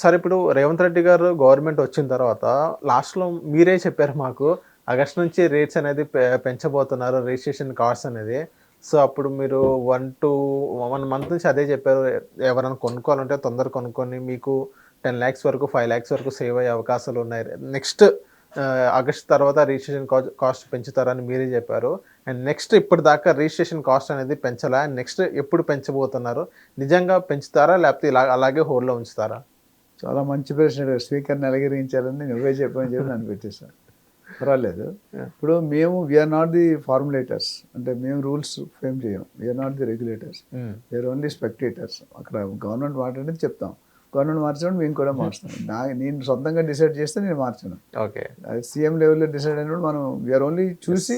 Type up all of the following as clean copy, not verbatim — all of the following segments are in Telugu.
సార్ ఇప్పుడు రేవంత్ రెడ్డి గారు గవర్నమెంట్ వచ్చిన తర్వాత లాస్ట్‌లో మీరే చెప్పారు మాకు ఆగస్ట్ నుంచి రేట్స్ అనేది పెంచబోతున్నారు రిజిస్ట్రేషన్ కాస్ట్ అనేది. సో, అప్పుడు మీరు 1 మంత్ నుంచి అదే చెప్పారు. ఎవరైనా కొనుక్కోవాలంటే తొందరగా కొనుక్కొని మీకు 10,00,000 వరకు, 5,00,000 వరకు సేవ్ అయ్యే అవకాశాలున్నాయి. నెక్స్ట్ ఆగస్ట్ తర్వాత రిజిస్ట్రేషన్ కాస్ట్ పెంచుతారని మీరే చెప్పారు. అండ్ నెక్స్ట్ ఇప్పటిదాకా రిజిస్ట్రేషన్ కాస్ట్ అనేది పెంచలా. నెక్స్ట్ ఎప్పుడు పెంచబోతున్నారు? నిజంగా పెంచుతారా? లేకపోతే అలాగే హోల్డ్‌లో ఉంచుతారా? చాలా మంచి ప్రశ్న అడిగారు. స్పీకర్‌ని అలగరించాలని నువ్వే చెప్పని చెప్పి నన్ను పెట్టేశాను. పర్వాలేదు. యాహ్! ఇప్పుడు మేము వీఆర్ నాట్ ది ఫార్ములేటర్స్. అంటే మేము రూల్స్ ఫ్రేమ్ చేయం. We are not the regulators. Hmm. We are only spectators. అక్కడ గవర్నమెంట్ మాట్లాడేది చెప్తాం. గవర్నమెంట్ మార్చినప్పుడు మేము కూడా మారుస్తాం. నేను సొంతంగా డిసైడ్ చేస్తే నేను మార్చను. ఓకే. అది సీఎం లెవెల్లో డిసైడ్ అయినప్పుడు మనం వీఆర్ ఓన్లీ చూసి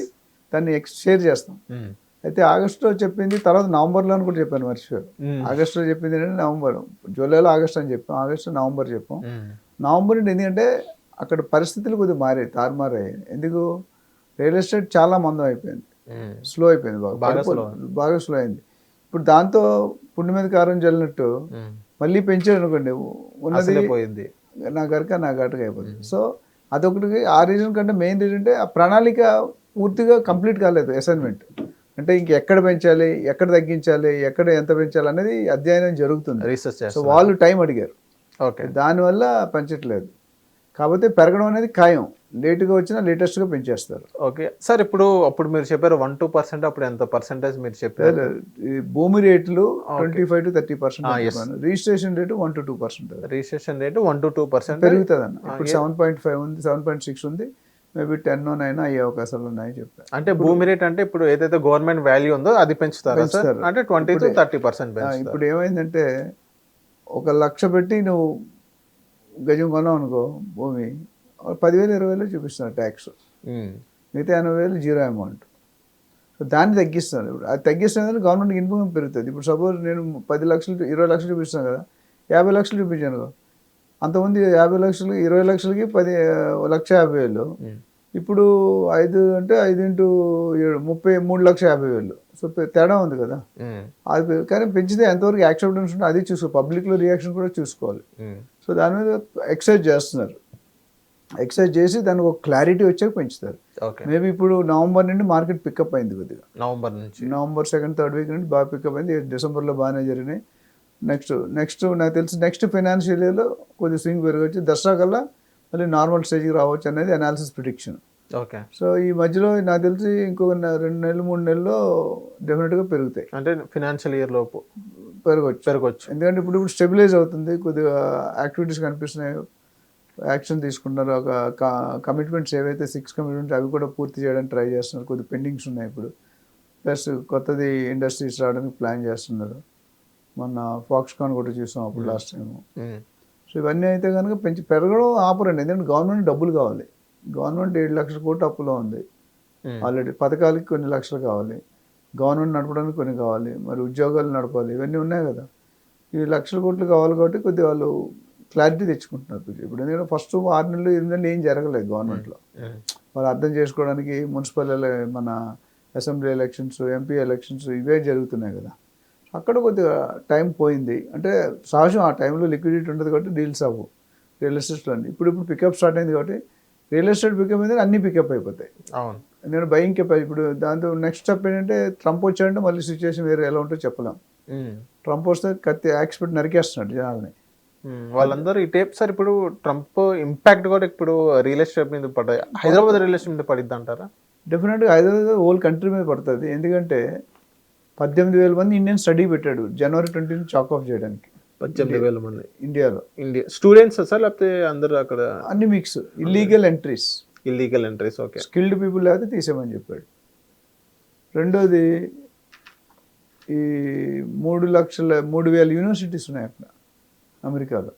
దాన్ని షేర్ చేస్తాం. హ్మ్. అయితే ఆగస్టులో చెప్పింది తర్వాత నవంబర్లో అని కూడా చెప్పాను మర్చిపోయాను. హ్మ్. ఆగస్టులో చెప్పింది ఏంటంటే నవంబర్. జూలైలో ఆగస్ట్ అని చెప్పాం. ఆగస్టు నవంబర్ చెప్పాం. హ్మ్. నవంబర్ నుండి ఎందుకంటే అక్కడ పరిస్థితులు కొద్దిగా మారాయి, తారుమారయ్యాయి. ఎందుకు రియల్ ఎస్టేట్ చాలా మందం అయిపోయింది, హ్మ్. స్లో అయిపోయింది, బాగా స్లో. బాగా స్లో అయింది. ఇప్పుడు దాంతో పుండు మీద కారం జల్లినట్టు హ్మ్. మళ్ళీ పెంచాడు అనుకోండి, ఉన్నది అసలే పోయింది. నా గరక నా గటక అయిపోతుంది. సో అదొకటి. ఆ రీజన్ కంటే మెయిన్ రీజన్ అంటే ఆ ప్రణాళిక పూర్తిగా కంప్లీట్ కాలేదు. అసైన్మెంట్ అంటే ఎక్కడ పెంచాలి, ఎక్కడ తగ్గించాలి, ఎక్కడ ఎంత పెంచాలి అనేది అధ్యయనం జరుగుతుంది. రీసెర్చ్ సో చేస్తున్నారు. వాళ్ళు టైం అడిగారు. ఓకే. దానివల్ల పెంచట్లేదు. కాకపోతే పెరగడం అనేది ఖాయం. లేటుగా వచ్చినా లేటెస్ట్గా పెంచేస్తారు. ఓకే. సార్ అప్పుడు మీరు చెప్పారు 1-2% అప్పుడు ఎంత పర్సెంటేజ్ మీరు చెప్పారు? ఈ భూమి రేట్లు okay. 25-30% yes. Registration rate 1-2%. Registration rate 1-2% పెరుగుతుంది అన్న. ఇప్పుడు 7.5 ఉంది, 7.6 ఉంది. మేబీ 10 9 అయ్యే అవకాశాలు ఉన్నాయని చెప్పారు. అంటే భూమి రేట్ అంటే ఇప్పుడు ఏదైతే గవర్నమెంట్ వాల్యూ ఉందో అది పెంచుతారా సార్? పెంచుతారు. అంటే 20-30% పెంచుతారు. ఇప్పుడు ఏమైందంటే 1,00,000 పెట్టి నువ్వు గజం కొన్నావు అనుకో భూమి, 10,000 20,000 చూపిస్తున్నారు ట్యాక్స్. హ్మ్. మిగతా 80,000 జీరో అమౌంట్. సో దాన్ని తగ్గిస్తున్నారు. ఇప్పుడు అది తగ్గిస్తున్నది గవర్నమెంట్ ఇన్కమ్ పెరుగుతుంది. ఇప్పుడు సపోజ్ నేను 10 లక్షలు 20 లక్షలు చూపిస్తాను కదా, 50 లక్షలు చూపించాను అనుకో. అంతకుముందు 50 లక్షలకి 20 లక్షలకి 1,50,000. హ్మ్. ఇప్పుడు 5 అంటే 5 ఇంటూ 7 3,50,000. సో తేడా ఉంది కదా. హ్మ్. అది కానీ పెంచితే ఎంతవరకు యాక్సెప్టెన్స్ ఉంటే అది చూసుకో, పబ్లిక్లో రియాక్షన్ కూడా చూసుకోవాలి. హ్మ్. సో దాని మీద ఎక్సైజ్ చేస్తున్నారు. ఎక్సైజ్ చేసి దానికి ఒక క్లారిటీ వచ్చాక పెంచుతారు. ఓకే. మేబీ ఇప్పుడు నవంబర్ నుండి మార్కెట్ పికప్ అయింది కొద్దిగా. నవంబర్ నుంచి. నవంబర్ 2nd 3rd వీక్ నుండి బాగా పికప్ అయింది. డిసెంబర్లో బాగానే జరిగినాయి. నెక్స్ట్ నాకు తెలిసి నెక్స్ట్ ఫైనాన్షియల్ ఇయర్లో కొద్దిగా స్వింగ్ పెరగవచ్చు. దసరా కల్లా మళ్ళీ నార్మల్ స్టేజ్కి రావచ్చు అనేది అనాలిసిస్ ప్రిడిక్షన్. ఓకే. సో ఈ మధ్యలో నాకు తెలిసి ఇంకొక 2 నెలలు 3 నెలల్లో డెఫినెట్గా పెరుగుతాయి. అంటే ఫినాన్షియల్ ఇయర్ లోపు పెరగవచ్చు. ఎందుకంటే ఇప్పుడు స్టెబిలైజ్ అవుతుంది, కొద్దిగా యాక్టివిటీస్ కనిపిస్తున్నాయి, యాక్షన్ తీసుకుంటున్నారు. ఒక కమిట్మెంట్స్ ఏవైతే 6 కమిట్మెంట్స్ అవి కూడా పూర్తి చేయడానికి ట్రై చేస్తున్నారు. కొద్ది పెండింగ్స్ ఉన్నాయి ఇప్పుడు. ప్లస్ కొత్తది ఇండస్ట్రీస్ రావడానికి ప్లాన్ చేస్తున్నారు. మొన్న ఫాక్స్కాన్ కూడా చూసాం అప్పుడు లాస్ట్ టైం. హ్మ్. సో ఇవన్నీ అయితే కనుక పెరగడం ఆపరండి. ఎందుకంటే గవర్నమెంట్ డబ్బులు కావాలి. గవర్నమెంట్ 7 లక్షల కోట్ల అప్పులో ఉంది హ్మ్. ఆల్రెడీ. పథకాలకి కొన్ని లక్షలు కావాలి, గవర్నమెంట్ నడపడానికి కొన్ని కావాలి, మరి ఉద్యోగాలు నడపాలి, ఇవన్నీ ఉన్నాయి కదా. ఈ లక్షల కోట్లు కావాలి కాబట్టి కొద్దిగా వాళ్ళు క్లారిటీ తెచ్చుకుంటున్నారు. ఇప్పుడు ఎందుకంటే ఫస్ట్ 6 నెలలు 8 నెలలు ఏం జరగలేదు గవర్నమెంట్లో. హ్మ్. వాళ్ళు అర్థం చేసుకోవడానికి మున్సిపల్ మన అసెంబ్లీ ఎలక్షన్స్, ఎంపీ ఎలక్షన్స్ ఇవే జరుగుతున్నాయి కదా. అక్కడ కొద్దిగా టైం పోయింది. అంటే సహజం, ఆ టైంలో లిక్విడిటీ ఉంటుంది కాబట్టి డీల్స్ అవ్వు రియల్ ఎస్టేట్లో. ఇప్పుడు పికప్ స్టార్ట్ అయింది కాబట్టి రియల్ ఎస్టేట్ పికప్ అయితే అన్నీ పికప్ అయిపోతాయి. అవును. నేను బయింగ్ కెపాసిటీ. ఇప్పుడు దాంతో నెక్స్ట్ స్టెప్ ఏంటంటే ట్రంప్ వచ్చాడంటే మళ్ళీ సిచ్యువేషన్ వేరే ఎలా ఉంటుందో చెప్పలేం. హ్మ్. ట్రంప్ వస్తే కత్తి యాక్స్ పెట్టి నరికేస్తున్నాడు జనాల్ని. వాళ్ళందరూ ఈ టేప్ సార్ ఇప్పుడు ట్రంప్ ఇంపాక్ట్ కూడా ఇప్పుడు రియల్ ఎస్టేట్ మీద పడ్డాయి. హైదరాబాద్ రియల్ ఎస్టేట్ మీద పడిద్ది అంటారా? డెఫినెట్గా హైదరాబాద్ హోల్ కంట్రీ మీద పడుతుంది. ఎందుకంటే 18,000 మంది ఇండియన్ స్టడీ పెట్టాడు జనవరి 20 చాక్ ఆఫ్ చేయడానికి. 18,000 మంది ఇండియాలో ఇండియా స్టూడెంట్స్ సార్, లేకపోతే అందరూ అక్కడ అన్ని mix, illegal entries, illegal entries. Okay. Skilled people లేకపోతే తీసేయమని చెప్పాడు. రెండోది ఈ 3,00,000 యూనివర్సిటీస్ ఉన్నాయి అక్కడ అమెరికాలో.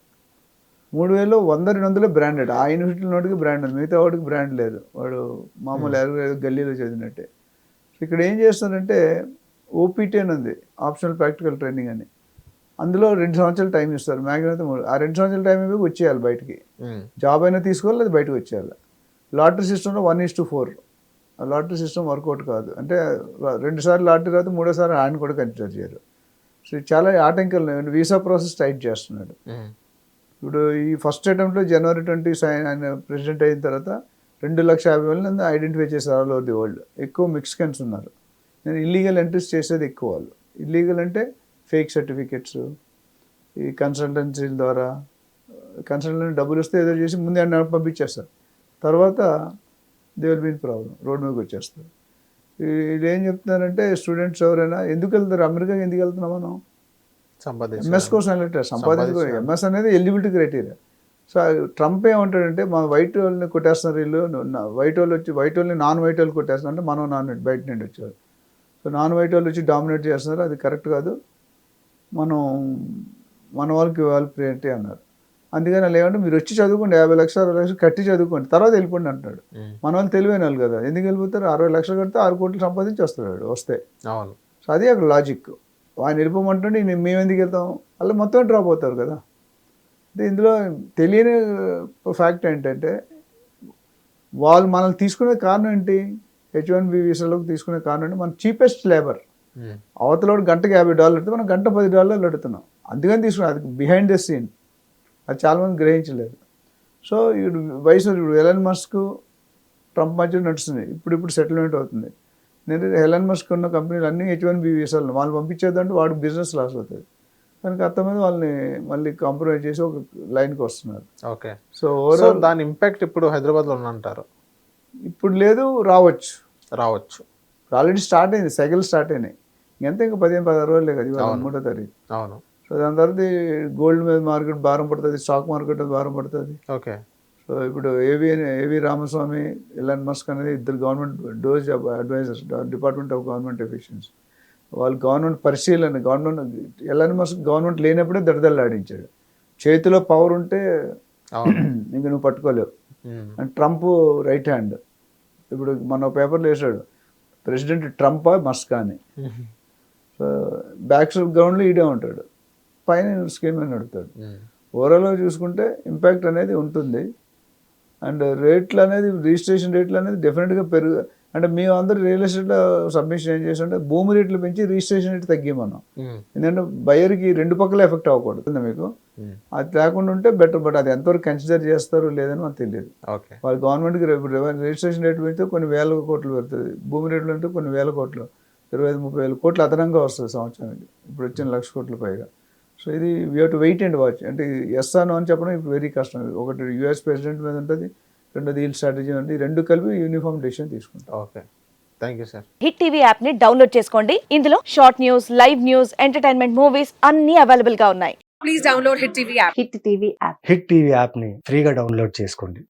3,000లో 100-200 బ్రాండెడ్. ఆ యూనివర్సిటీలో నోటికి బ్రాండ్ ఉంది, మిగతా వాడికి బ్రాండ్ లేదు. వాడు మామూలు గల్లీలో చదివినట్టే. ఇక్కడ ఏం చేస్తారంటే ఓపీటీ అని ఉంది, ఆప్షనల్ ప్రాక్టికల్ ట్రైనింగ్ అని. అందులో 2 సంవత్సరాలు టైం ఇస్తారు, మ్యాక్సిమం అయితే 3. ఆ 2 సంవత్సరాల టైం అయిపోయి వచ్చేయాలి బయటికి. జాబ్ అయినా తీసుకోవాలి, లేదా బయటకు వచ్చేయాలి. లాటరీ సిస్టంలో 1:4. ఆ లాటరీ సిస్టమ్ వర్కౌట్ కాదు. అంటే 2 సార్లు లాటరీ తర్వాత 3వ సారి ఆయన కూడా కన్సిడర్ చేయరు. సో చాలా ఆటంకాలు. వీసా ప్రాసెస్ టైట్ చేస్తున్నాడు. ఇప్పుడు ఈ ఫస్ట్ అటెంప్ట్లో జనవరి 20 ఆయన ప్రెసిడెంట్ అయిన తర్వాత 2,50,000 ఐడెంటిఫై చేశారు ఆల్ ఓవర్ ది వరల్డ్. ఎక్కువ మెక్సికన్స్ ఉన్నారు. నేను ఇల్లీగల్ ఎంట్రీస్ చేసేది ఎక్కువ వాళ్ళు. ఇల్లీగల్ అంటే ఫేక్ సర్టిఫికెట్స్, ఈ కన్సల్టెన్సీల ద్వారా కన్సల్టెన్సీ డబ్బులు వస్తే ఏదో చేసి ముందే అన్న పంపించేస్తారు. తర్వాత they will be problem, road మీదకి వచ్చేస్తారు. ఇది ఏం చెప్తున్నారంటే స్టూడెంట్స్ ఎవరైనా ఎందుకు వెళ్తారు, అమెరికాకి ఎందుకు వెళ్తున్నాం మనం? ఎంఎస్ కోసం వెళ్ళట్లేదు, సంపాదించుకో. ఎంఎస్ అనేది ఎలిజిబిలిటీ క్రైటీరియా. సో ట్రంప్ ఏమంటాడంటే మన వైట్ వాళ్ళని కొట్టేస్తున్నారు వీళ్ళు, వైట్ వాళ్ళని నాన్ వైట్ వాళ్ళు కొట్టేస్తున్నారు అంటే మనం నాన్ వైట్ బయట నుండి వచ్చారు. సో నాన్ వైట్ వాళ్ళు వచ్చి డామినేట్ చేస్తున్నారు, అది కరెక్ట్ కాదు, మన వాళ్ళకి ఇవ్వాలి ప్రియారిటీ అన్నారు. అందుకని వాళ్ళు ఏమంటే మీరు వచ్చి చదువుకోండి, 50 లక్షలు 60 లక్షలు కట్టి చదువుకోండి, తర్వాత వెళ్ళిపోండి అంటాడు. మన వాళ్ళు తెలివైన వాళ్ళు కదా, ఎందుకు వెళ్ళిపోతారు? 60 లక్షలు కడితే 6 కోట్లు సంపాదించి వస్తాడు వస్తే. సో అది అక్కడ లాజిక్. ఆయన వెళ్ళిపోమంటుంటే మేము ఎందుకు వెళ్తాం, వాళ్ళు మొత్తం డ్రాప్ అవుతారు కదా. అంటే ఇందులో తెలియని ఫ్యాక్ట్ ఏంటంటే వాళ్ళు మనల్ని తీసుకునే కారణం ఏంటి, H1B వీసాలోకి తీసుకునే కారణం అంటే మన చీపెస్ట్ లేబర్. అవతలోడు గంటకి $50 అడితే మనం గంట $10 అడుగుతున్నాం, అందుకని తీసుకున్నాం. అది బిహైండ్ ద సీన్, అది చాలామంది గ్రహించలేదు. సో ఇప్పుడు ఎలన్ మస్క్ ట్రంప్ మధ్య నడుస్తుంది, ఇప్పుడు సెటిల్మెంట్ అవుతుంది. నేను ఎలన్ మస్క్ ఉన్న కంపెనీలు అన్నీ H1B వీసాలు వాళ్ళు పంపించేదంటే వాడు బిజినెస్ లాస్ అవుతుంది. దానికి అర్థమైంది వాళ్ళని మళ్ళీ కాంప్రమైజ్ చేసి ఒక లైన్కి వస్తున్నారు. ఓకే. సో ఓవరాల్ దాని ఇంపాక్ట్ ఇప్పుడు హైదరాబాద్లో ఉందంటారు? ఇప్పుడు లేదు, రావచ్చు. ఆల్రెడీ స్టార్ట్ అయింది, సెగలు స్టార్ట్ అయినాయి. ఎంత ఇంకా 15-16 రోజులే కదా, ఇవాళ 3వ తారీఖు. అవును. సో దాని తర్వాత గోల్డ్ మీద మార్కెట్ భారం పడుతుంది, స్టాక్ మార్కెట్ భారం పడుతుంది. ఓకే. సో ఇప్పుడు ఏవి రామస్వామి, ఎలన్ మస్క్ అనేది ఇద్దరు government DOGE advisors, department of government efficiency. వాళ్ళు గవర్నమెంట్ పరిశీలన, ఎలన్ మస్క్ గవర్నమెంట్ లేనప్పుడే దడదల్లాడించాడు. చేతిలో పవర్ ఉంటే ఇంక నువ్వు పట్టుకోలేవు. And Trump right hand. ఇప్పుడు మన పేపర్లో వేసాడు ప్రెసిడెంట్ ట్రంపా మస్కా అని. సో బ్యాక్ గ్రౌండ్లో ఈడే ఉంటాడు, పైన స్కీమ్ అని అడుగుతాడు. ఓవరాల్గా చూసుకుంటే ఇంపాక్ట్ అనేది ఉంటుంది. అండ్ రేట్లు అనేది, రిజిస్ట్రేషన్ రేట్లు అనేది డెఫినెట్గా అంటే మేము అందరూ రియల్ ఎస్టేట్లో సబ్మిషన్ ఏం చేస్తుంటే భూమి రేట్లు పెంచి రిజిస్ట్రేషన్ రేట్ తగ్గిమన్నాం. ఎందుకంటే బయర్కి రెండు పక్కల ఎఫెక్ట్ అవ్వకూడదు మీకు. అది లేకుండా ఉంటే బెటర్. బట్ అది ఎంతవరకు కన్సిడర్ చేస్తారు లేదని మనకు తెలియదు. వాళ్ళు గవర్నమెంట్కి రిజిస్ట్రేషన్ రేట్ పెడితే కొన్ని వేల కోట్లు పెడుతుంది, భూమి రేట్లు అంటే కొన్ని వేల కోట్లు, 25-30 వేల కోట్లు అదనంగా వస్తుంది సంవత్సరానికి. ఇప్పుడు వచ్చిన 1,00,000 కోట్ల పైగా. సో ఇది we have to wait and watch. అంటే ఎస్ అనో అని చెప్పడం ఇప్పుడు వెరీ కష్టం. ఒకటి యూఎస్ ప్రెసిడెంట్ మీద ఉంటుంది, రెండోది వీల్ స్ట్రాటజీ ఉంది. రెండు కలిపి యూనిఫామ్ డెసిషన్ తీసుకుంటాం. Okay, thank you sir. Hit TV app ని డౌన్లోడ్ చేసుకోండి. ఇందులో short news, live news, entertainment movies అన్ని అవైలబుల్ గా ఉన్నాయి. Please download hit TV app. Hit TV app ని ఫ్రీగా డౌన్లోడ్ చేసుకోండి.